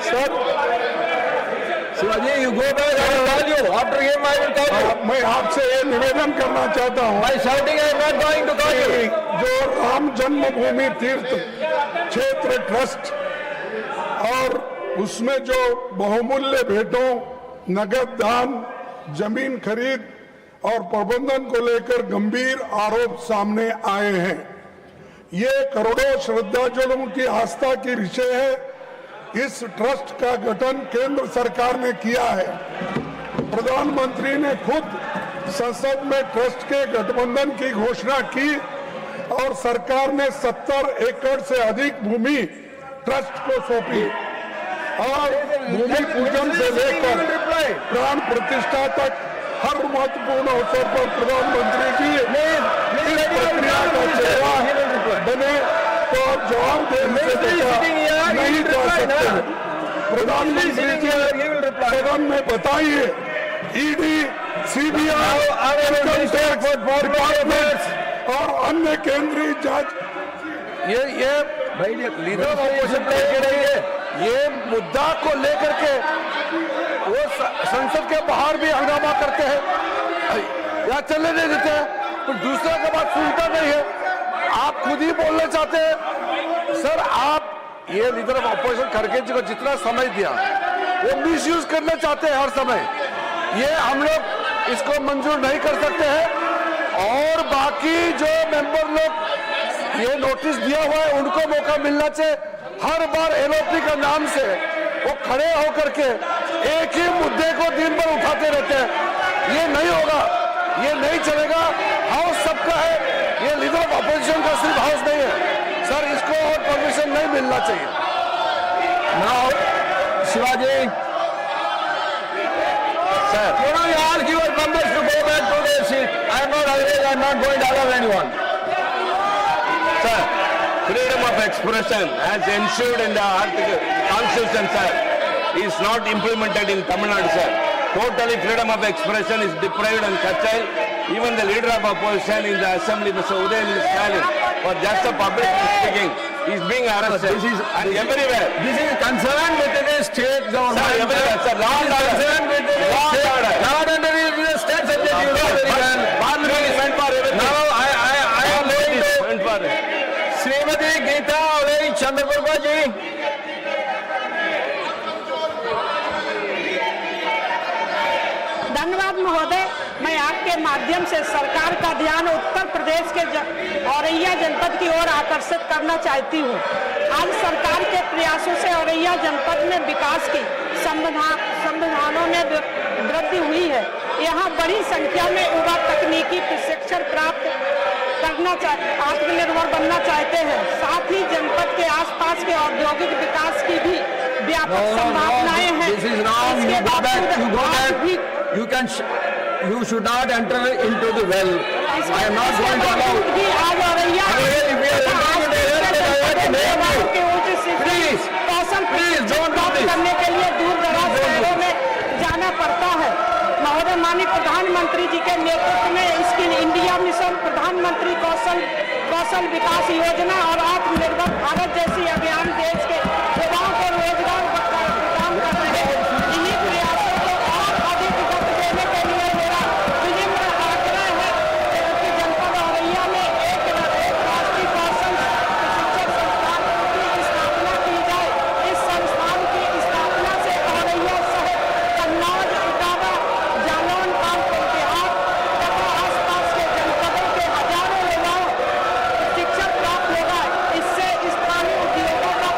Sir Shivaji, you go back, I will call you after game, I will call you. मैं आपसे ये निवेदन करना चाहता हूँ, by shouting I am not going to call you. जो राम जन्मभूमि तीर्थ क्षेत्र ट्रस्ट और उसमें जो बहुमूल्य भेंटों, नगद दान, जमीन खरीद और प्रबंधन को लेकर गंभीर आरोप सामने आए हैं। ये करोड़ों श्रद्धालुओं की आस्था की विषय है। इस ट्रस्ट का गठन केंद्र सरकार ने किया है। प्रधानमंत्री ने खुद संसद में ट्रस्ट के गठबंधन की घोषणा की और सरकार ने 70 एकड़ से अधिक भूमि ट्रस्ट को सौंपी और भूमि पूजन से लेकर प्राण प्रतिष्ठा तक हर महत्वपूर्ण अवसर पर प्रधानमंत्री जी इस प्रक्रिया का चेहरा बने तो जवाब देने से बचा नहीं जा सकते। प्रधानमंत्री जी सदन में बताइए, ED, CBI, income tax department और अन्य केंद्रीय जांच ये भाई लीडर ऑफ ऑपोजिशन लेके रही है। ये मुद्दा को लेकर के वो संसद के बाहर भी हंगामा करते हैं या चलने नहीं देते हैं, तो दूसरा का बात सुनता नहीं है। आप खुद ही बोलना चाहते हैं सर, आप ये लीडर ऑफ ऑपोजिशन खड़गे जी को जितना समय दिया वो मिसयूज करना चाहते हैं हर समय। ये हम लोग इसको मंजूर नहीं कर सकते हैं और बाकी जो मेंबर लोग ये नोटिस दिया हुआ है उनको मौका मिलना चाहिए। हर बार एलओपी का नाम से वो खड़े होकर के एक ही मुद्दे को दिन भर उठाते रहते हैं। ये नहीं होगा, ये नहीं चलेगा। हाउस सबका है, ये लीडर ऑफ अपोजिशन का सिर्फ हाउस नहीं है सर, इसको और परमिशन नहीं मिलना चाहिए। Now Shivaji sir, you know, you ask your members to go back to their seat. I am not agreeing, I am not going to allow anyone. Sir, freedom of expression as ensured in the Constitution, sir, is not implemented in Tamil Nadu, sir. Totally freedom of expression is deprived and curtailed. Even the leader of opposition in the assembly, Mr. Udayanithi Stalin, for just a public speaking, is being arrested. This is and everywhere. This is concerned with the state government. Sir, everywhere, sir. Law and order. Concerned with the Law and order. Law and order is the state subject. You know very well. Parliament is meant for everything. Now I am going to Meant for it. Shrimati Geeta Awadhesh Chandraprabha ji. धन्यवाद महोदय। मैं आपके माध्यम से सरकार का ध्यान उत्तर प्रदेश के औरैया जनपद की ओर आकर्षित करना चाहती हूँ। आज सरकार के प्रयासों से औरैया जनपद में विकास की संभावनाओं में वृद्धि हुई है। यहाँ बड़ी संख्या में युवा तकनीकी प्रशिक्षण प्राप्त करना आत्मनिर्भर बनना चाहते हैं। साथ ही जनपद के आसपास के औद्योगिक विकास की भी व्यापक संभावनाएं हैं। इसके बावजूद You should not enter into the well. I am not going to allow. आज Auraiya Please don't do this. करने के लिए दूर दराज शहरों में जाना पड़ता है। महोदय, माननीय प्रधानमंत्री जी के नेतृत्व में स्किल इंडिया मिशन, प्रधानमंत्री कौशल विकास योजना और आत्मनिर्भर भारत जैसी अभियान देश के युवाओं को रोजगार प्रदान कर रहे हैं। इन्हीं प्रयासों को और अधिक गति देने के लिए मेरा विनम्र आग्रह है कि जनपद औरैया में एक राष्ट्रीय कौशल प्रशिक्षण संस्थान की स्थापना की जाए। इस संस्थान की स्थापना से औरैया शहर, कन्नौज, इटावा, जालौन, कानपुर, बिहार तथा आसपास के जनपदों के हजारों युवाओं शिक्षा प्राप्त होगा। इससे स्थानीय उद्योगों का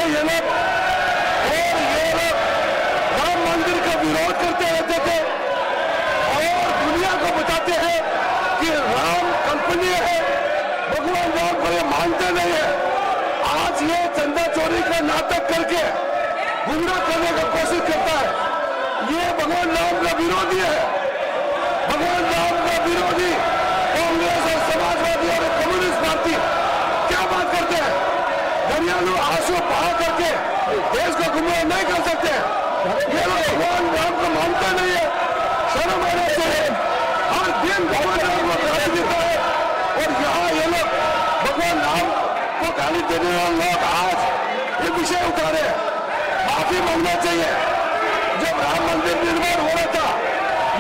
ये लोग राम मंदिर का विरोध करते रहते थे और दुनिया को बताते हैं कि राम कल्पनीय है, भगवान राम को ये मानते नहीं है। आज ये चंदा चोरी का नाटक करके गुमराह करने का कोशिश करता है। ये भगवान राम का विरोधी है। भगवान राम का विरोधी कांग्रेस और समाजवादी और कम्युनिस्ट पार्टी क्या बात करते हैं? दरियालू आंसू बहा करके देश को गुमराह नहीं कर सकते। ये लोग भगवान राम को मानते नहीं है। शर्म आना चाहिए। हर दिन भगवान राम को गाली देता है और यहाँ ये लोग भगवान राम को गाली देने वाले लोग आज ये विषय उठारे, माफी मांगना चाहिए। जब राम मंदिर निर्माण हो रहा था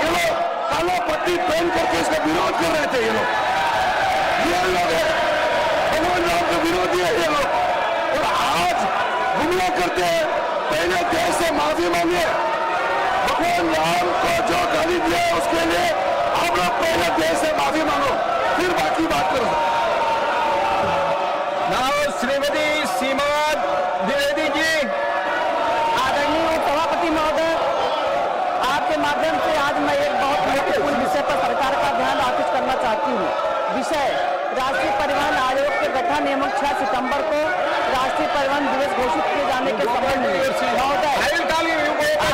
ये लोग काला पट्टी पहन करके इसका विरोध कर रहे थे। ये लोग है भगवान राम के विरोधी है ये लोग, और आज गुमराह करते हैं। पहले देश से माफी मांगे। भगवान राम को जो गाली दिया है उसके लिए आप लोग पहले देश से माफी मांगो, फिर बाकी बात करो। श्रीमती सीमा द्विवेदी जी। आदरणीय सभापति महोदय, आपके माध्यम से आज मैं एक बहुत महत्वपूर्ण विषय पर सरकार का ध्यान आकृष्ट करना चाहती हूँ। विषय राष्ट्रीय परिवहन आयोग के गठन एवं 6 सितंबर को राष्ट्रीय परिवहन दिवस घोषित किए जाने के संबंध में महोदय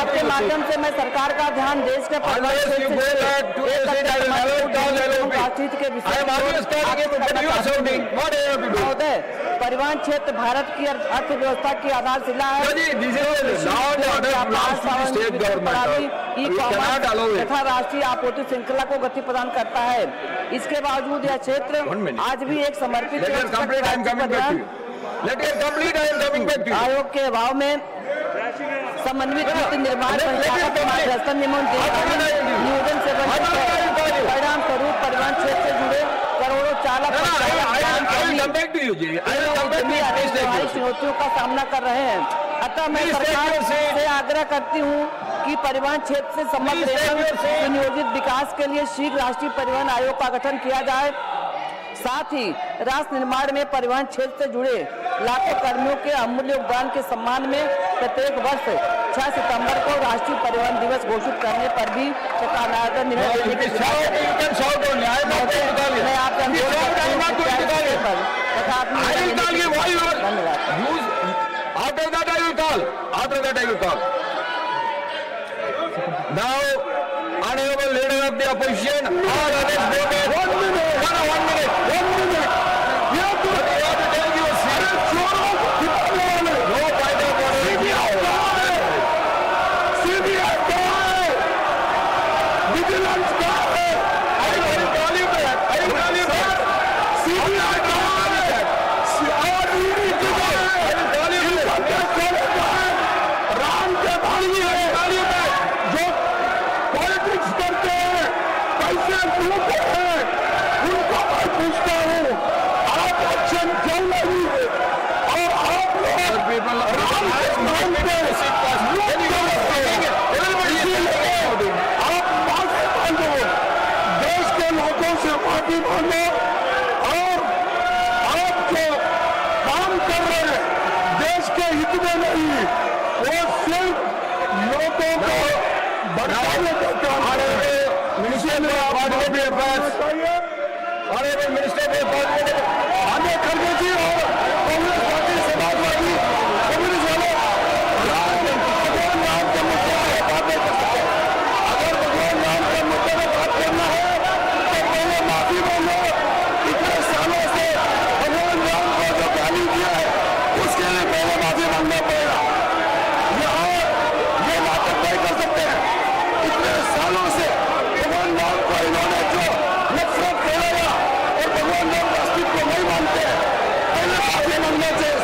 आपके माध्यम से मैं सरकार का ध्यान देश के परिवहन राजनीति के विषय महोदय, परिवहन क्षेत्र भारत की अर्थव्यवस्था की आधारशिला है। तथा राष्ट्रीय आपूर्ति श्रृंखला को गति प्रदान करता है। इसके बावजूद यह क्षेत्र आज भी एक समर्पित आयोग के अभाव में समन्वित नीति निर्माण नियोजन से परिणाम स्वरूप परिवहन क्षेत्र से जुड़े करोड़ों चालक चुनौतियों का सामना कर रहे हैं। अतः मैं सरकार से आग्रह करती हूँ कि परिवहन क्षेत्र से समग्र एवं नियोजित विकास के लिए शीघ्र राष्ट्रीय परिवहन आयोग का गठन किया जाए। साथ ही राष्ट्र निर्माण में परिवहन क्षेत्र से जुड़े लाखों कर्मियों के अमूल्य योगदान के सम्मान में प्रत्येक वर्ष 6 सितंबर को राष्ट्रीय परिवहन दिवस घोषित करने पर भी सकारात्मक निर्णय लेने की मैं आपसे अनुरोध Now, honorable leader of the opposition, all others voted. One minute. You have to tell you, no fight of CBI guy, vigilance guy. I will call you back. CBI guy, Ram के भाई है जो पॉलिटिक्स करते हैं, पैसे लूटते हैं, उनको मैं पूछता हूँ आप एक्शन क्यों नहीं है? और आप लोग राम के नाम पे आप माफी मांगो, देश के लोगों से माफी मांगो और आप जो काम कर रहे हैं देश के हित में नहीं, वो सिर्फ लोगों को बढ़ाने का काम कर रहे हैं। आगे खड़गे जी और कांग्रेस पार्टी, समाजवादी, कम्युनिस्ट वाले भगवान राम के मुद्दे पर बात नहीं कर सकते। अगर भगवान राम के मुद्दे पर बात करना है तो पहले माफी मांगो। इतने सालों से भगवान राम को जो गाली दिया है उसके लिए पहले माफी मांगना पड़ेगा। ये नाटक नहीं कर सकते हैं। इतने सालों से भगवान राम को इन्होंने जो नफरत फैलाया और भगवान राम का अस्तित्व नहीं मानते, पहले माफी मांगना चाहिए।